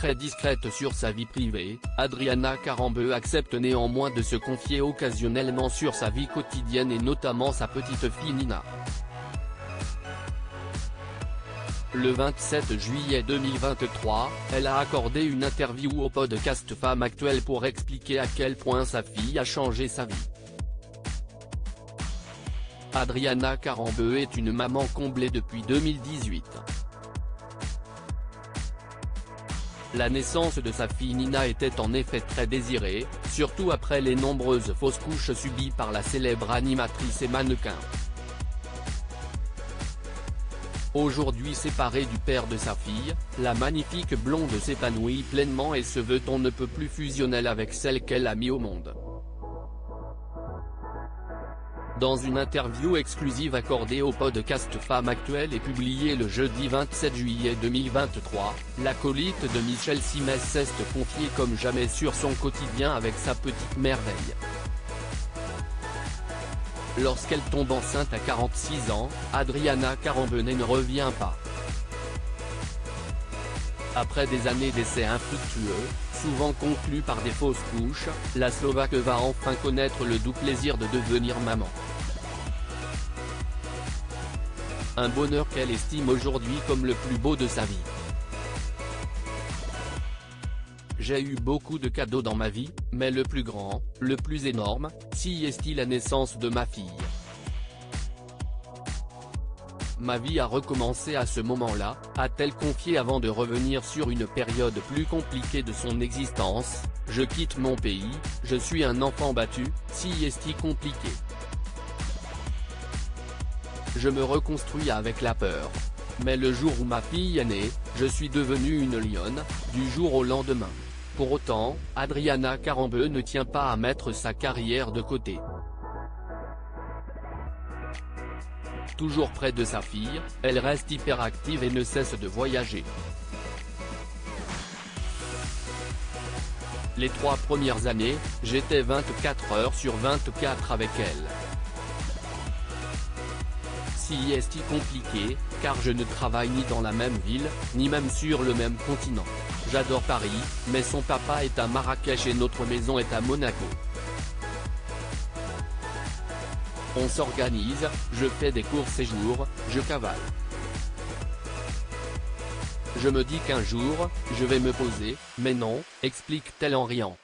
très discrète sur sa vie privée, Adriana Karembeu accepte néanmoins de se confier occasionnellement sur sa vie quotidienne et notamment sa petite fille Nina. Le 27 juillet 2023, elle a accordé une interview au podcast Femme Actuelle pour expliquer à quel point sa fille a changé sa vie. Adriana Karembeu est une maman comblée depuis 2018. La naissance de sa fille Nina était en effet très désirée, surtout après les nombreuses fausses couches subies par la célèbre animatrice et mannequin. Aujourd'hui séparée du père de sa fille, la magnifique blonde s'épanouit pleinement et se veut on ne peut plus fusionnelle avec celle qu'elle a mis au monde. Dans une interview exclusive accordée au podcast Femme Actuelle et publiée le jeudi 27 juillet 2023, l'acolyte de Michel Simès s'est confiée comme jamais sur son quotidien avec sa petite merveille. Lorsqu'elle tombe enceinte à 46 ans, Adriana Karembeu ne revient pas. Après des années d'essais infructueux, souvent conclus par des fausses couches, la Slovaque va enfin connaître le doux plaisir de devenir maman. Un bonheur qu'elle estime aujourd'hui comme le plus beau de sa vie. J'ai eu beaucoup de cadeaux dans ma vie, mais le plus grand, le plus énorme, c'est la naissance de ma fille. Ma vie a recommencé à ce moment-là, a-t-elle confié avant de revenir sur une période plus compliquée de son existence. Je quitte mon pays, je suis un enfant battu, c'est compliqué. Je me reconstruis avec la peur. Mais le jour où ma fille est née, je suis devenue une lionne, du jour au lendemain. Pour autant, Adriana Karembeu ne tient pas à mettre sa carrière de côté. Toujours près de sa fille, elle reste hyperactive et ne cesse de voyager. Les 3 premières années, j'étais 24 heures sur 24 avec elle. C'est compliqué, car je ne travaille ni dans la même ville, ni même sur le même continent. J'adore Paris, mais son papa est à Marrakech et notre maison est à Monaco. On s'organise, je fais des courts séjours, je cavale. Je me dis qu'un jour, je vais me poser, mais non, explique-t-elle en riant.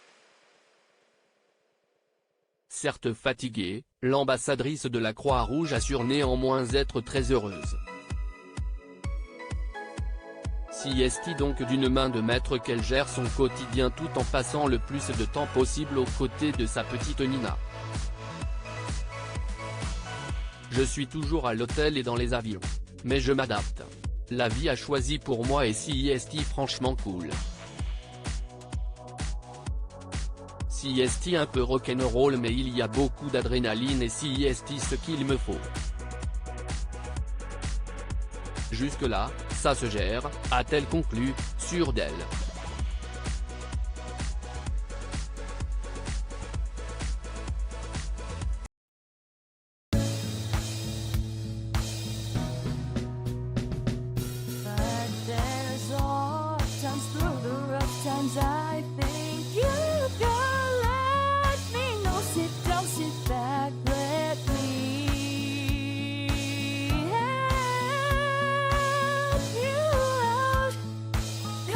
Certes fatiguée, l'ambassadrice de la Croix-Rouge assure néanmoins être très heureuse. C'est donc d'une main de maître qu'elle gère son quotidien tout en passant le plus de temps possible aux côtés de sa petite Nina. Je suis toujours à l'hôtel et dans les avions. Mais je m'adapte. La vie a choisi pour moi et c'est franchement cool. C'est un peu rock'n'roll mais il y a beaucoup d'adrénaline et c'est ce qu'il me faut. Jusque-là, ça se gère, a-t-elle conclu, sûre d'elle.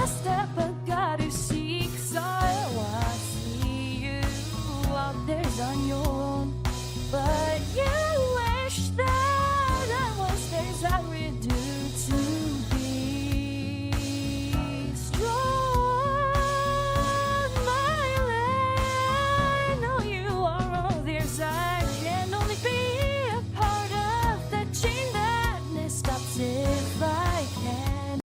Step, but God is